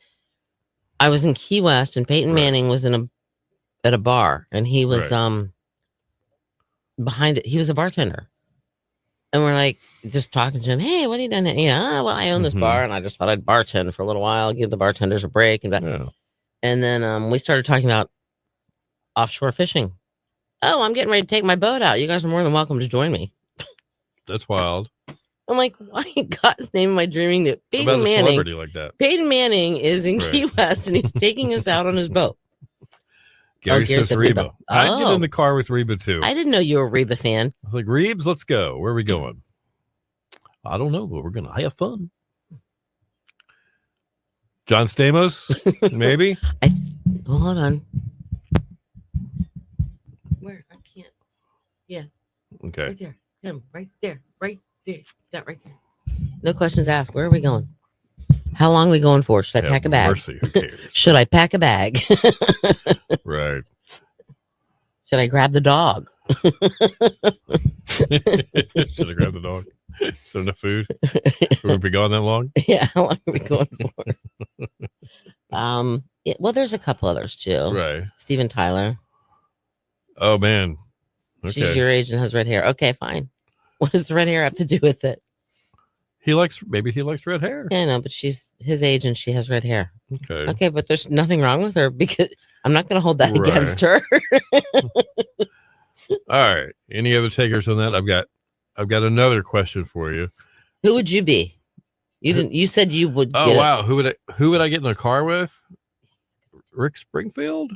I was in Key West, and Peyton Manning was at a bar, and he was behind it. He was a bartender, and we're like just talking to him. Hey, what are you doing? Well, I own this bar, and I just thought I'd bartend for a little while, give the bartenders a break, and then we started talking about offshore fishing. Oh, I'm getting ready to take my boat out. You guys are more than welcome to join me. That's wild. I'm like, why in God's name am I dreaming that Peyton Manning, celebrity like that? Peyton Manning is in Key West and he's taking us out on his boat. Gary says Reba. I'd get in the car with Reba too. I didn't know you were a Reba fan. I was like, Reebs, let's go. Where are we going? I don't know, but we're going to have fun. John Stamos, maybe? Hold on. Where? I can't. Yeah. Okay. Right there. Him. Right there. Right there. That right there. No questions asked. Where are we going? How long are we going for? Should I pack a bag? Mercy, who cares? Should I pack a bag? Right. Should I grab the dog? Should I grab the dog? Is there enough food? Will we be gone that long? Yeah, how long are we going for? Well, there's a couple others too. Right. Steven Tyler. Oh man. Okay. She's your age and has red hair. Okay, fine. What does the red hair have to do with it? maybe he likes red hair. Yeah, I know, but she's his age and she has red hair. Okay. Okay, but there's nothing wrong with her because I'm not going to hold that Right. against her. All right. Any other takers on that? I've got another question for you. Who would you be? You didn't. You said you would. Oh get wow, who would I get in the car with? Rick Springfield.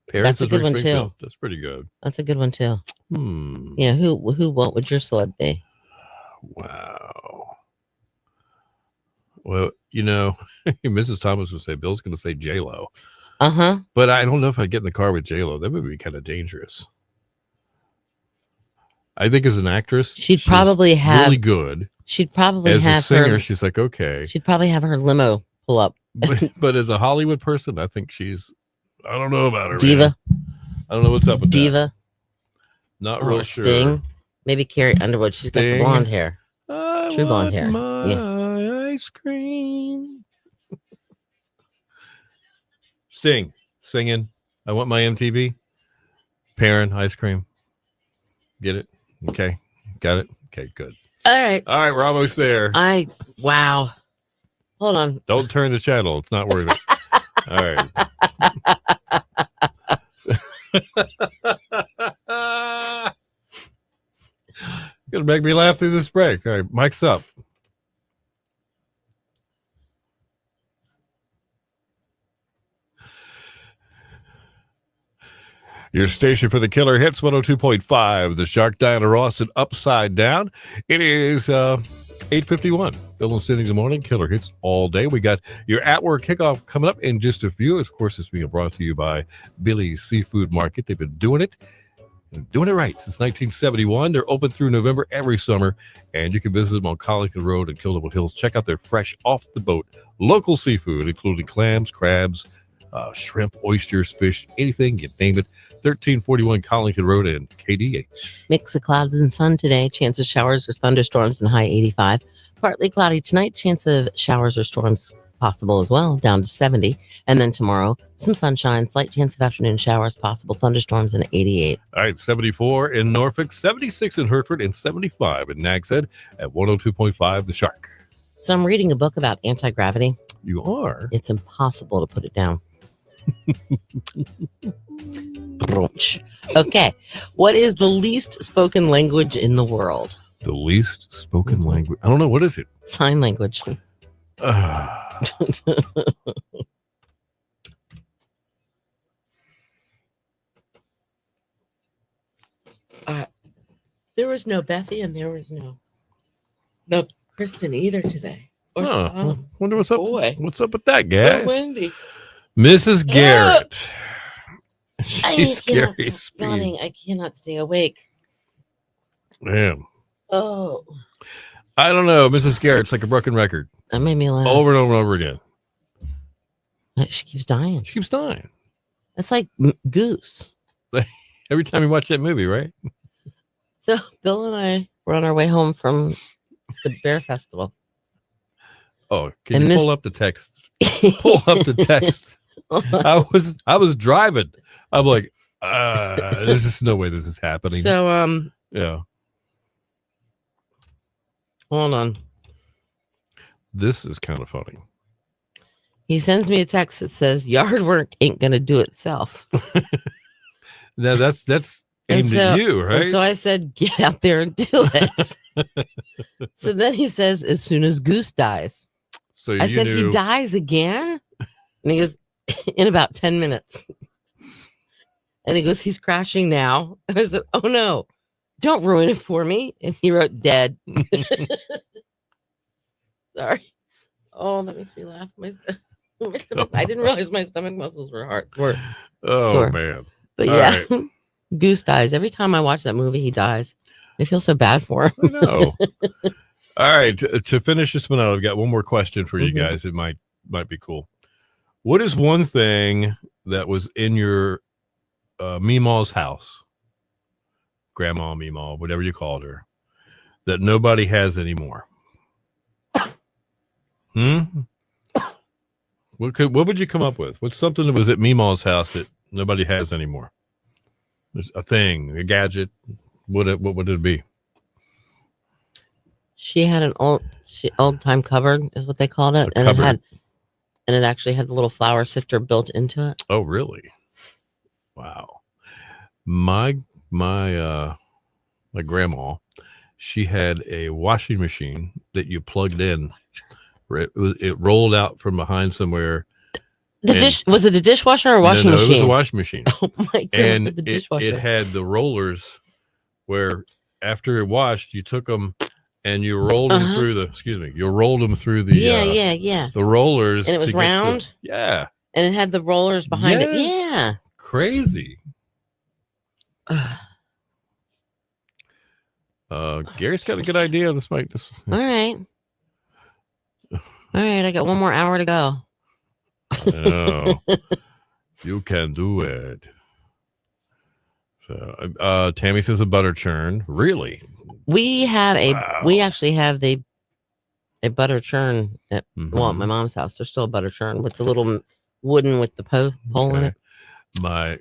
Parents That's a of good Rick one, too. Springfield. That's pretty good. That's a good one too. Hmm. Yeah. Who? What would your celeb be? Wow. Well, Mrs. Thomas would say Bill's going to say J-Lo, but I don't know if I'd get in the car with J-Lo. That would be kind of dangerous. I think as an actress, She'd she's probably have really good. She'd probably As have a singer, her. she's like okay, She'd probably have her limo pull up. but as a Hollywood person, I think she's. I don't know about her. Diva. Man. I don't know what's up with that. Diva. Not Or real sure. Sting. Maybe Carrie Underwood. She's got the Sting. blonde hair. I True blonde want hair. my ice cream. Sting singing. I want my MTV. Perrin ice cream. Get it? Okay. Got it? Okay, good. All right. All right, we're almost there. Wow. Hold on. Don't turn the channel. It's not worth it. All right. Gonna make me laugh through this break. All right, mic's up. Your station for the killer hits 102.5. The Shark, Diana Ross, and Upside Down. It is 8:51. Bill and Cindy in the morning. Killer hits all day. We got your at work kickoff coming up in just a few. Of course, it's being brought to you by Billy's Seafood Market. They've been doing it right since 1971. They're open through November every summer, and you can visit them on Collington Road and Kildare Hills. Check out their fresh off the boat local seafood, including clams, crabs, shrimp, oysters, fish, anything you name it. 1341 Collington Road and KDH. Mix of clouds and sun today. Chance of showers or thunderstorms and high 85. Partly cloudy tonight. Chance of showers or storms possible as well, down to 70. And then tomorrow, some sunshine, slight chance of afternoon showers possible, thunderstorms and 88. All right, 74 in Norfolk, 76 in Hertford, and 75 in Nags Head at 102.5 The Shark. So I'm reading a book about anti-gravity. You are? It's impossible to put it down. Okay. What is the least spoken language in the world? The least spoken language. I don't know. What is it? Sign language. There was no Bethy and there was no Kristen either today. Wonder what's up. Boy. What's up with that, guys? Wendy. Mrs. Garrett. She's cannot scary. stop yawning. I cannot stay awake. Man. Oh, I don't know. Mrs. Garrett's like a broken record. that made me laugh. Over and over and over again. She keeps dying. She keeps dying. That's like Goose. Every time you watch that movie, right? So Bill and I were on our way home from the Bear Festival. Oh, can And you pull up the text? Pull up the text. I was driving. I'm like, there's just no way this is happening. So Yeah. hold on. This is kind of funny. He sends me a text that says yard work ain't gonna do itself. Now that's aimed at you, right? And so I said, get out there and do it. So then he says, as soon as Goose dies. So I you said, knew. he dies again? And he goes, in about 10 minutes. And he goes, he's crashing now. And I said, oh no, don't ruin it for me. And he wrote dead. Sorry. Oh, that makes me laugh. My stomach, I didn't realize my stomach muscles were Oh sore. man. But All yeah, right. Goose dies. Every time I watch that movie, he dies. I feel so bad for him. I know. All right. To finish this one out, I've got one more question for you Mhm. guys. It might be cool. What is one thing that was in your Meemaw's house, Grandma Meemaw, whatever you called her, that nobody has anymore? What would you come up with? What's something that was at Meemaw's house that nobody has anymore? There's a thing, a gadget. What would it be? She had an old time cupboard, is what they called it, A and cupboard. it actually had the little flour sifter built into it. Oh, really? Wow. My grandma, she had a washing machine that you plugged in. It rolled out from behind somewhere. Was it a dishwasher or a washing No, machine? it was a washing machine. Oh my god! And The dishwasher. it had the rollers where after it washed, you took them and you rolled them through the. You rolled them through the. Yeah. The rollers. And it was round. Yeah. And it had the rollers behind it. Yeah. Crazy. Gary's got a good idea. This might. All right. I got 1 more hour to go. Oh, you can do it. So, Tammy says a butter churn. Really? We have Wow. we actually have a butter churn at Mhm. well, at my mom's house. There's still a butter churn with the little wooden with the hole in it. I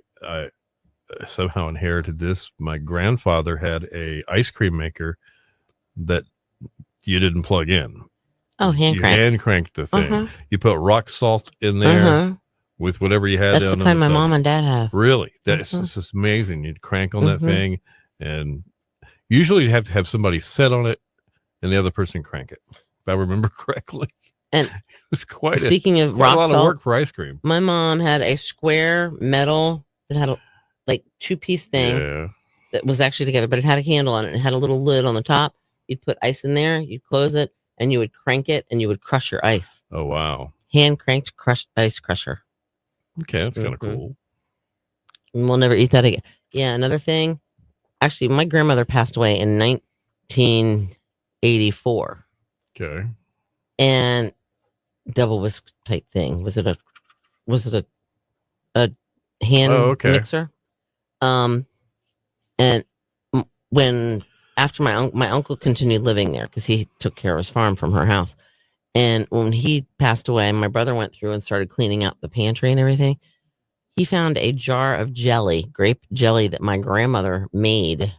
somehow inherited this. My grandfather had a ice cream maker that you didn't plug in. Oh, hand You crank. hand cranked the thing. Uh-huh. You put rock salt in there with whatever you had. That's down the on kind my side. mom and dad have. Really? That's Mhm. just amazing. You'd crank on that Mhm. thing, and usually you have to have somebody sit on it and the other person crank it. If I remember correctly. And it was quite speaking of a rock lot of salt, work for ice cream. my mom had a square metal that had a like 2-piece thing Yeah. that was actually together, but it had a handle on it. It had a little lid on the top. You'd put ice in there, you'd close it, and you would crank it, and you would crush your ice. Oh, wow. Hand cranked crushed ice crusher. Okay, that's kind of Mhm. cool. And we'll never eat that again. Yeah, another thing. Actually, my grandmother passed away in 1984, Okay. and double whisk type thing. Was it a hand mixer? And when after my uncle continued living there because he took care of his farm from her house, and when he passed away, my brother went through and started cleaning out the pantry and everything. He found a jar of grape jelly that my grandmother made.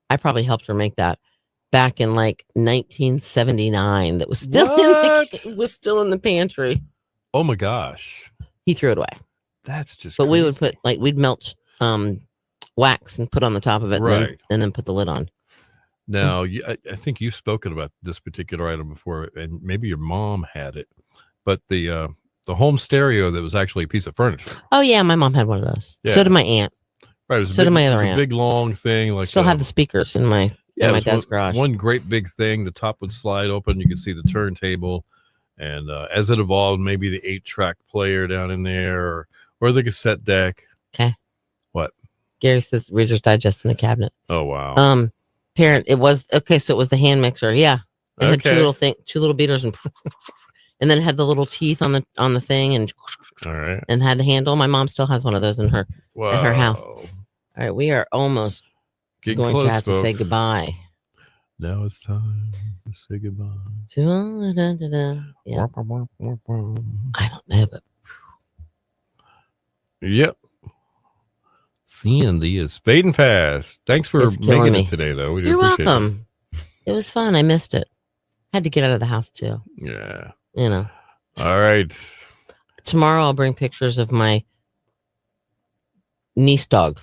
I probably helped her make that back in like 1979. That was still in the pantry. Oh my gosh. He threw it away. That's just But we crazy. would put we'd melt wax and put on the top of it, Right. and then put the lid on. Now, I think you've spoken about this particular item before, and maybe your mom had it, but the home stereo that was actually a piece of furniture. Oh yeah, my mom had one of those. Yeah. So did my aunt. Right. It was So did my other it was aunt. a big long thing. Like Still have the speakers in my it my was dad's garage. One great big thing. The top would slide open. You could see the turntable, and as it evolved, maybe the 8-track player down in there, or the cassette deck. Okay. What? Gary says Reader's Digest in a cabinet. Oh wow. Parent, it was okay. So it was the hand mixer. Yeah, it had Okay. two little beaters, and then it had the little teeth on the thing, and All right. and had the handle. My mom still has one of those in her her house. Wow. All right, we are almost Getting going close, to have to say folks. goodbye. Now it's time to say goodbye. Yeah, I don't know, but Yep. Sandy is fading fast. Thanks for It's killing making me. it today, though. We do you're appreciate welcome. It was fun. I missed it. Had to get out of the house too. it. Yeah. You know. All right. Tomorrow I'll bring pictures of my niece dog.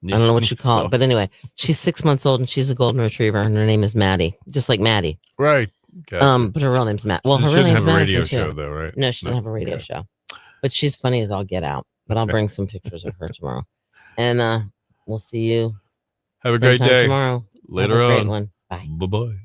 I don't know what you call it, but anyway, she's 6 months old and she's a golden retriever, and her name is Maddie, just like Maddie. Right. Gotcha. But her real name's Matt. Well, She her real shouldn't name's have a Madison radio too. show, though, right? No, she doesn't have a radio Okay. show, but she's funny as all get out. But I'll Okay. bring some pictures of her tomorrow, and we'll see you Have a same great time day. tomorrow. Later Have a great on. one. Bye. Bye-bye.